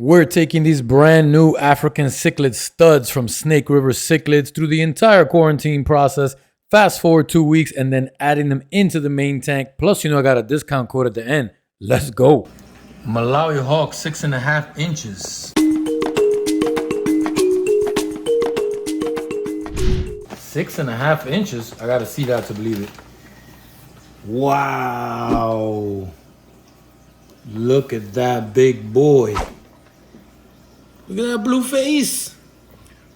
We're taking these brand new African Cichlid studs from Snakeriver Cichlids through the entire quarantine process. Fast forward 2 weeks and then adding them into the main tank. Plus, I got a discount code at the end. Let's go. Malawi Hawk, 6.5 inches. 6.5 inches? I gotta see that to believe it. Wow. Look at that big boy. Look at that blue face.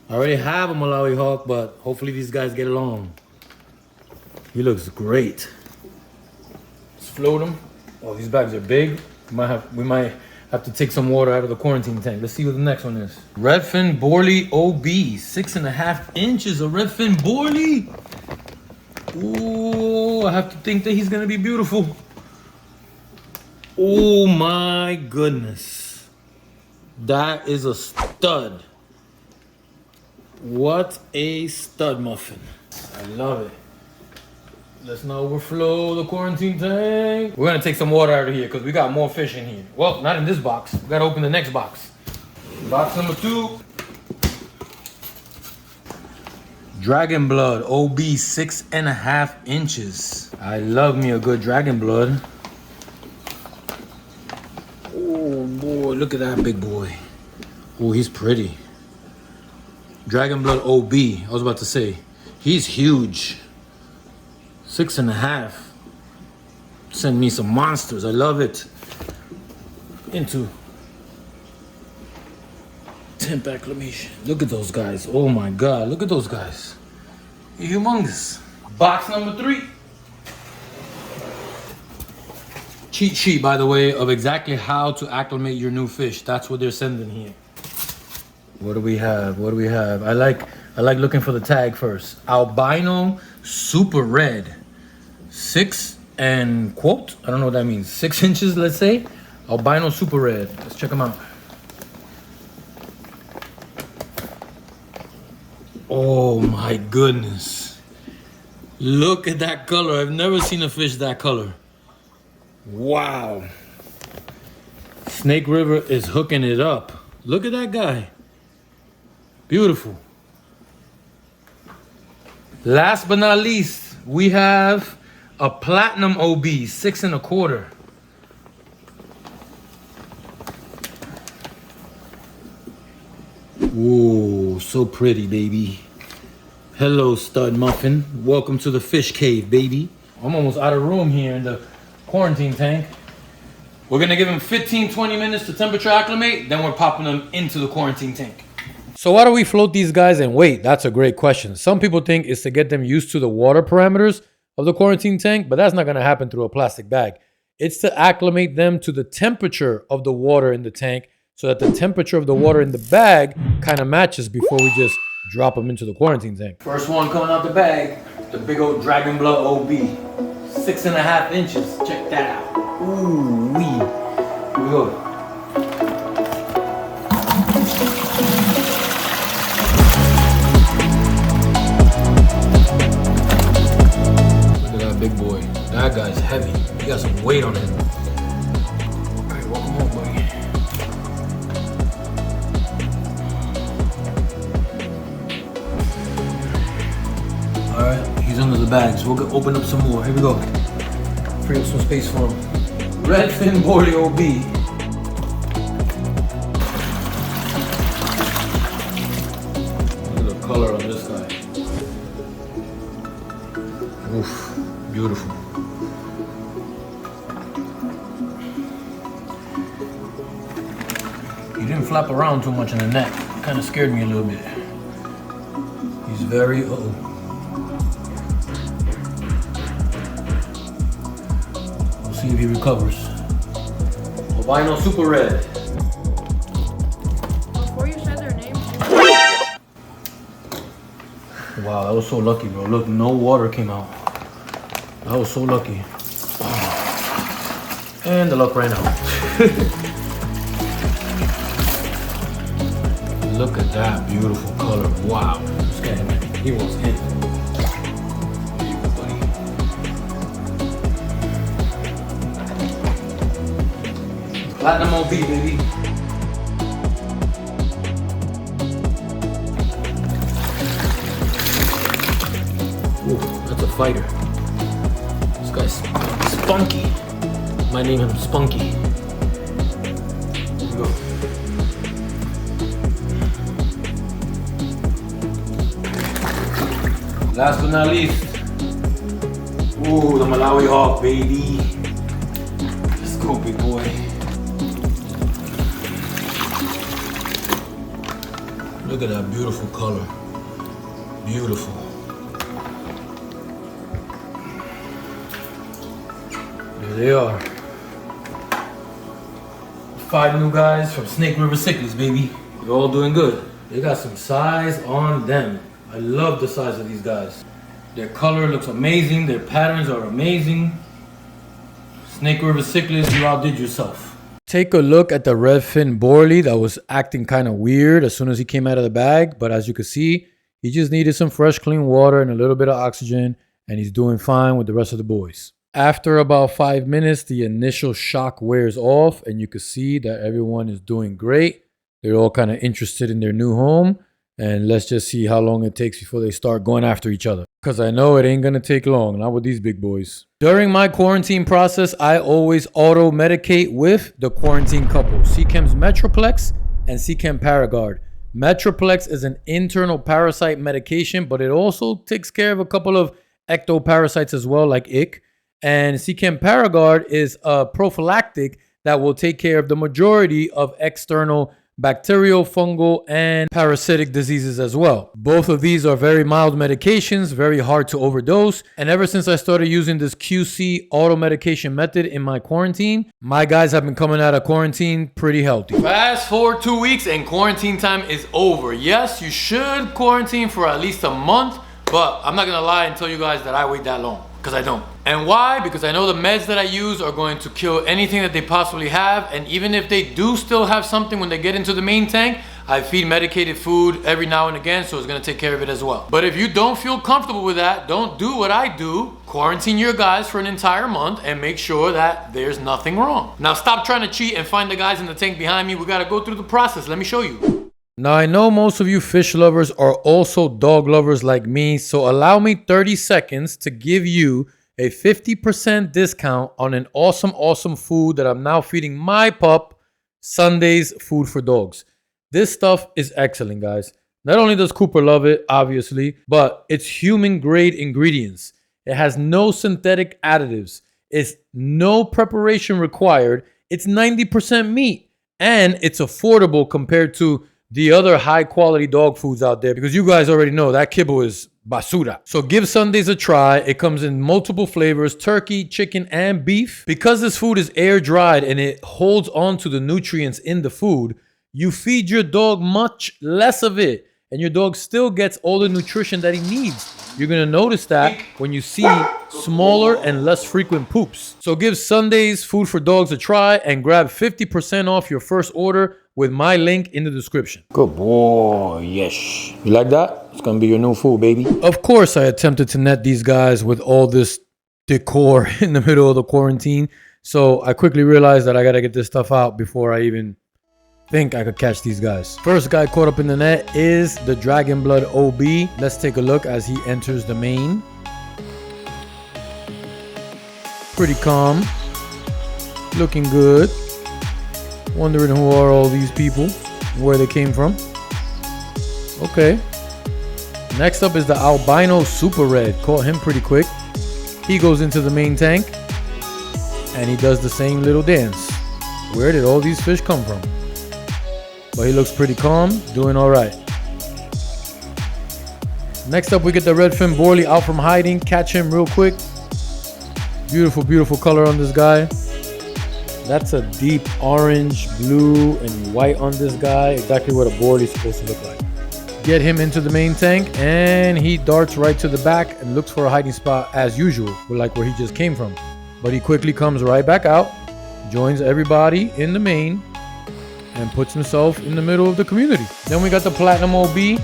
I already have a Malawi Hawk, but hopefully these guys get along. He looks great. Let's float him. Oh, these bags are big. We might have to take some water out of the quarantine tank. Let's see what the next one is. Redfin Borley OB, 6.5 inches of Redfin Borley. Ooh, I have to think that he's gonna be beautiful. Oh my goodness. That is a stud. What a stud muffin. I love it. Let's not overflow the quarantine tank. We're gonna take some water out of here because we got more fish in here. Well, not in this box. We gotta open the next box. Box number 2. Dragon Blood OB, 6.5 inches. I love me a good Dragon Blood. Oh boy, look at that big boy. Oh, he's pretty. Dragon Blood OB, I was about to say. He's huge. 6.5. Send me some monsters, I love it. Into temp acclimation. Look at those guys, oh my God, look at those guys. Humongous. Box number 3. Cheat sheet, by the way, of exactly how to acclimate your new fish. That's what they're sending here. What do we have? What do we have? I like looking for the tag first. Albino Super Red. 6 and quote, I don't know what that means. 6 inches, let's say. Albino Super Red. Let's check them out. Oh my goodness. Look at that color. I've never seen a fish that color. Wow. Snakeriver is hooking it up. Look at that guy. Beautiful. Last but not least, we have a Platinum OB, 6.25. Whoa, so pretty, baby. Hello, stud muffin. Welcome to the fish cave, baby. I'm almost out of room here in the quarantine tank. We're gonna give them 15-20 minutes to temperature acclimate, then we're popping them into the quarantine tank. So why do we float these guys and wait? That's a great question. Some people think it's to get them used to the water parameters of the quarantine tank, but that's not gonna happen through a plastic bag. It's to acclimate them to the temperature of the water in the tank so that the temperature of the water in the bag kind of matches before we just drop them into the quarantine tank. First one coming out the bag, the big old Dragon Blood OB. 6.5 inches. Check that out. Ooh wee. Here we go. Look at that big boy. That guy's heavy. He got some weight on him. Alright, welcome home, buddy. Alright, he's under the bags. We'll open up some more. Here we go. Free up some space for him. Redfin Borley OB. Look at the color on this guy. Oof, beautiful. He didn't flap around too much in the neck. Kind of scared me a little bit. He's very, see if he recovers. Albino Super Red. Before you said their name. Wow, that was so lucky, bro. Look, no water came out. That was so lucky. And the luck ran out. Look at that beautiful color. Wow. This guy, he was hit. Platinum OB, baby. fighter. This guy's spunky. Might name him Spunky. Here we go. Last but not least. Ooh, the Malawi Hawk, baby. Let's go, big boy. Look at that beautiful color. Beautiful. There they are. 5 new guys from Snakeriver Cichlids, baby. They're all doing good. They got some size on them. I love the size of these guys. Their color looks amazing. Their patterns are amazing. Snakeriver Cichlids, you outdid yourself. Take a look at the redfin Borley that was acting kind of weird as soon as he came out of the bag. But as you can see, he just needed some fresh, clean water and a little bit of oxygen. And he's doing fine with the rest of the boys. After about 5 minutes, the initial shock wears off. And you can see that everyone is doing great. They're all kind of interested in their new home. And let's just see how long it takes before they start going after each other. Because I know it ain't going to take long, not with these big boys. During my quarantine process, I always auto-medicate with the quarantine couple. Seachem's Metroplex and Seachem Paragard. Metroplex is an internal parasite medication, but it also takes care of a couple of ectoparasites as well, like ick. And Seachem Paragard is a prophylactic that will take care of the majority of external bacterial, fungal, and parasitic diseases as well. Both of these are very mild medications, very hard to overdose. And ever since I started using this QC auto medication method in my quarantine, my guys have been coming out of quarantine pretty healthy. Fast forward 2 weeks and quarantine time is over. Yes, you should quarantine for at least a month, but I'm not gonna lie and tell you guys that I wait that long, because I don't. And why? Because I know the meds that I use are going to kill anything that they possibly have. And even if they do still have something when they get into the main tank, I feed medicated food every now and again, so it's gonna take care of it as well. But if you don't feel comfortable with that, don't do what I do. Quarantine your guys for an entire month and make sure that there's nothing wrong. Now stop trying to cheat and find the guys in the tank behind me. We gotta go through the process. Let me show you. Now I know most of you fish lovers are also dog lovers like me, so allow me 30 seconds to give you a 50% discount on an awesome food that I'm now feeding my pup, Sunday's Food for Dogs. This stuff is excellent, guys. Not only does Cooper love it, obviously, but it's human grade ingredients. It has no synthetic additives. It's no preparation required. It's 90% meat, and it's affordable compared to the other high quality dog foods out there, because you guys already know that kibble is basura. So give Sundays a try. It comes in multiple flavors: turkey, chicken, and beef. Because this food is air dried and it holds on to the nutrients in the food, you feed your dog much less of it, and your dog still gets all the nutrition that he needs. You're gonna notice that when you see smaller and less frequent poops. So give Sunday's Food for Dogs a try and grab 50% off your first order with my link in the description. Good boy, yes. You like that? It's gonna be your new food, baby. Of course, I attempted to net these guys with all this decor in the middle of the quarantine. So I quickly realized that I gotta get this stuff out before I even think I could catch these guys. First guy caught up in the net is the Dragon Blood OB. Let's take a look as he enters the main. Pretty calm, looking good. Wondering who are all these people, where they came from. Okay. Next up is the Albino Super Red. Caught him pretty quick. He goes into the main tank and he does the same little dance. Where did all these fish come from? But he looks pretty calm, doing all right. Next up, we get the Redfin Borley out from hiding. Catch him real quick. Beautiful color on this guy. That's a deep orange, blue, and white on this guy. Exactly what a Borley is supposed to look like. Get him into the main tank, and he darts right to the back and looks for a hiding spot as usual, like where he just came from. But he quickly comes right back out, joins everybody in the main, and puts himself in the middle of the community. Then we got the Platinum OB. I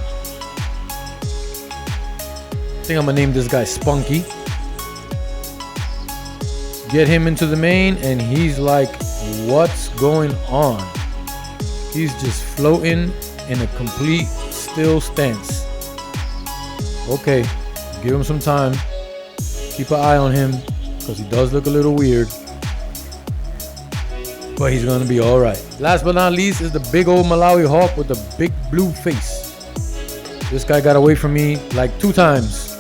think I'm gonna name this guy Spunky. Get him into the main and he's like, what's going on? He's just floating in a complete still stance. Okay, give him some time. Keep an eye on him because he does look a little weird. But he's gonna be all right. Last but not least is the big old Malawi hawk with the big blue face. This guy got away from me like 2 times,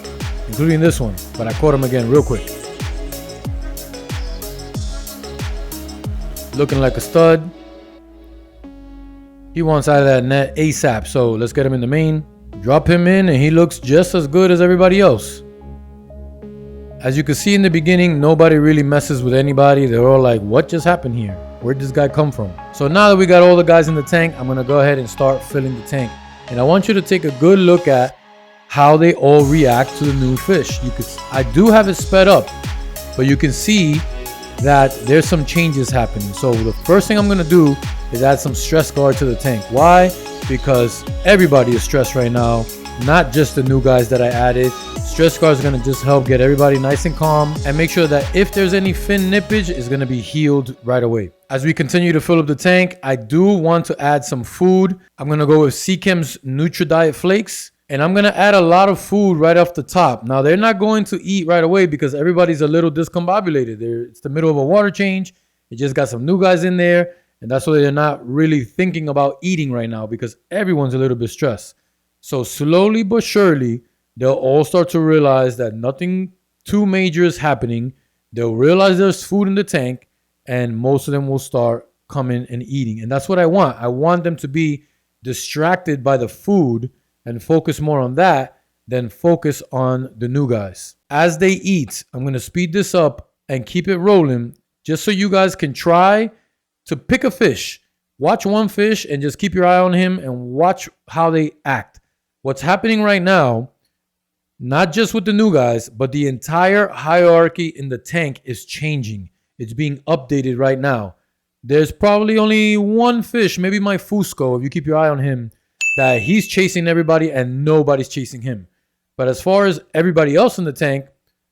including this one, but I caught him again real quick. Looking like a stud. He wants out of that net ASAP, so let's get him in the main. Drop him in and he looks just as good as everybody else. As you can see in the beginning, nobody really messes with anybody. They're all like, what just happened here? Where'd this guy come from? So now that we got all the guys in the tank, I'm gonna go ahead and start filling the tank. And I want you to take a good look at how they all react to the new fish. I do have it sped up, but you can see that there's some changes happening. So the first thing I'm gonna do is add some stress guard to the tank. Why? Because everybody is stressed right now, not just the new guys that I added. Stress guard is gonna just help get everybody nice and calm and make sure that if there's any fin nippage, it's gonna be healed right away. As we continue to fill up the tank, I do want to add some food. I'm gonna go with Seachem's Nutri-Diet Flakes. And I'm gonna add a lot of food right off the top. Now they're not going to eat right away because everybody's a little discombobulated. It's the middle of a water change. You just got some new guys in there, and that's why they're not really thinking about eating right now because everyone's a little bit stressed. So slowly but surely, they'll all start to realize that nothing too major is happening. They'll realize there's food in the tank, and most of them will start coming and eating. And that's what I want. I want them to be distracted by the food and focus more on that than focus on the new guys. As they eat, I'm going to speed this up and keep it rolling just so you guys can try to pick a fish. Watch one fish and just keep your eye on him and watch how they act. What's happening right now, not just with the new guys, but the entire hierarchy in the tank is changing. It's being updated right now. There's probably only one fish, maybe my Fusco, if you keep your eye on him, that he's chasing everybody and nobody's chasing him. But as far as everybody else in the tank,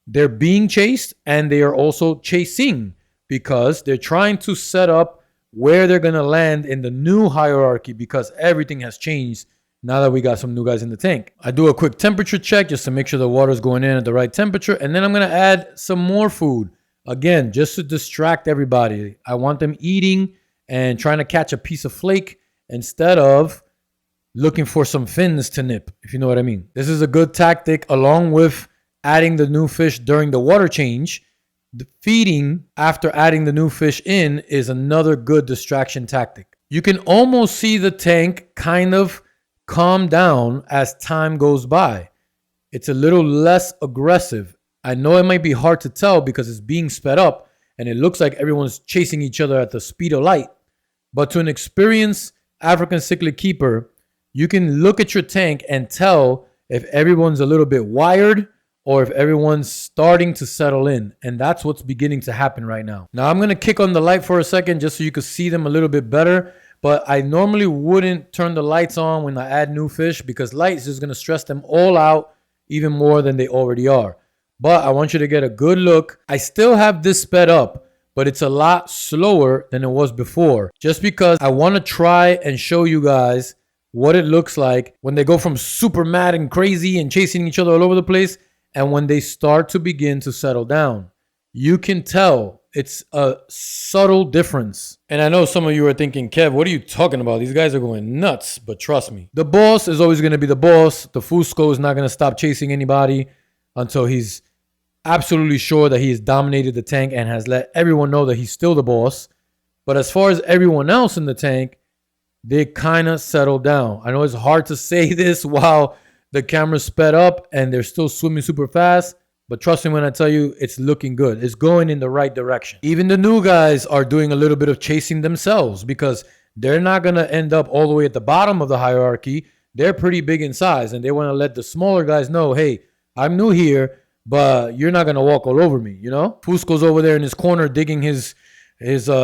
they're being chased and they are also chasing because they're trying to set up where they're going to land in the new hierarchy because everything has changed now that we got some new guys in the tank. I do a quick temperature check just to make sure the water's going in at the right temperature. And then I'm going to add some more food. Again, just to distract everybody. I want them eating and trying to catch a piece of flake instead of looking for some fins to nip, if you know what I mean. This is a good tactic along with adding the new fish during the water change. The feeding after adding the new fish in is another good distraction tactic. You can almost see the tank kind of calm down as time goes by. It's a little less aggressive. I know it might be hard to tell because it's being sped up and it looks like everyone's chasing each other at the speed of light. But to an experienced African cichlid keeper, you can look at your tank and tell if everyone's a little bit wired or if everyone's starting to settle in. And that's what's beginning to happen right now. Now I'm going to kick on the light for a second just so you can see them a little bit better. But I normally wouldn't turn the lights on when I add new fish because light is just going to stress them all out even more than they already are. But I want you to get a good look. I still have this sped up, but it's a lot slower than it was before. Just because I want to try and show you guys what it looks like when they go from super mad and crazy and chasing each other all over the place and when they start to begin to settle down. You can tell it's a subtle difference. And I know some of you are thinking, Kev, what are you talking about? These guys are going nuts. But trust me, the boss is always going to be the boss. The Fusco is not going to stop chasing anybody until he's absolutely sure that he has dominated the tank and has let everyone know that he's still the boss. But as far as everyone else in the tank, they kind of settled down. I know it's hard to say this while the camera's sped up and they're still swimming super fast, but trust me when I tell you, it's looking good. It's going in the right direction. Even the new guys are doing a little bit of chasing themselves because they're not going to end up all the way at the bottom of the hierarchy. They're pretty big in size and they want to let the smaller guys know, hey, I'm new here, but you're not going to walk all over me, you know? Fusco's over there in his corner digging his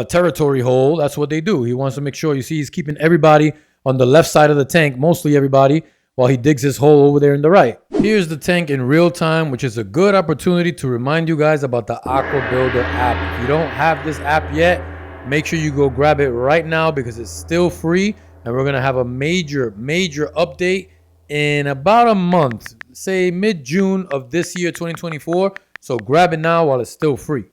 territory hole. That's what they do. He wants to make sure, you see, he's keeping everybody on the left side of the tank, mostly everybody, while he digs his hole over there in the right. Here's the tank in real time, which is a good opportunity to remind you guys about the Aqua Builder app. If you don't have this app yet, make sure you go grab it right now because it's still free. And we're going to have a major update in about a month, say mid-June of this year, 2024. So grab it now while it's still free.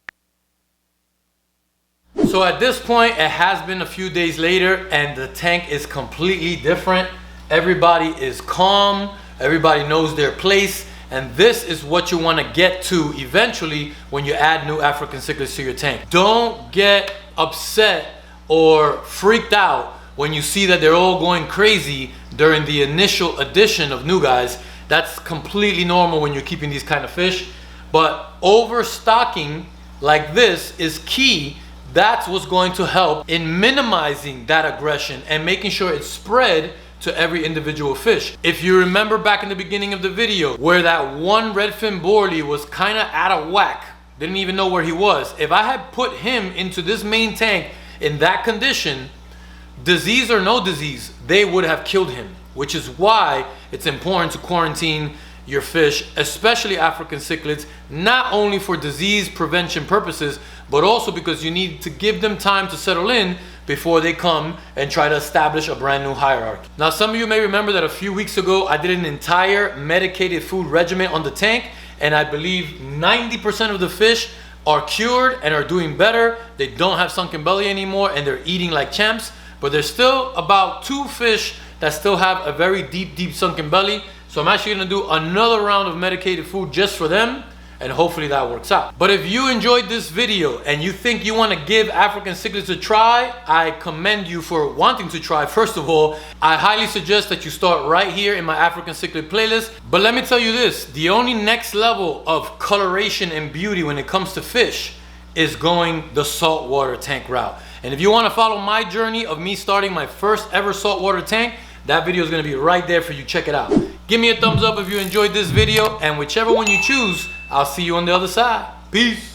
So at this point, it has been a few days later and the tank is completely different. Everybody is calm, everybody knows their place, and this is what you want to get to eventually when you add new African cichlids to your tank. Don't get upset or freaked out when you see that they're all going crazy during the initial addition of new guys. That's completely normal when you're keeping these kind of fish, but overstocking like this is key. That's what's going to help in minimizing that aggression and making sure it's spread to every individual fish. If you remember back in the beginning of the video where that one redfin borelie was kind of out of whack, didn't even know where he was, if I had put him into this main tank in that condition, disease or no disease, they would have killed him, which is why it's important to quarantine your fish, especially African cichlids, not only for disease prevention purposes, but also because you need to give them time to settle in before they come and try to establish a brand new hierarchy. Now, some of you may remember that a few weeks ago, I did an entire medicated food regimen on the tank, and I believe 90% of the fish are cured and are doing better. They don't have sunken belly anymore and they're eating like champs, but there's still about 2 fish that still have a very deep sunken belly. So I'm actually gonna do another round of medicated food just for them, and hopefully that works out. But if you enjoyed this video and you think you want to give African cichlids a try, I commend you for wanting to try. First of all, I highly suggest that you start right here in my African cichlid playlist. But let me tell you this, the only next level of coloration and beauty when it comes to fish is going the saltwater tank route. And if you want to follow my journey of me starting my first ever saltwater tank, that video is going to be right there for you. Check it out. Give me a thumbs up if you enjoyed this video, and whichever one you choose, I'll see you on the other side. Peace.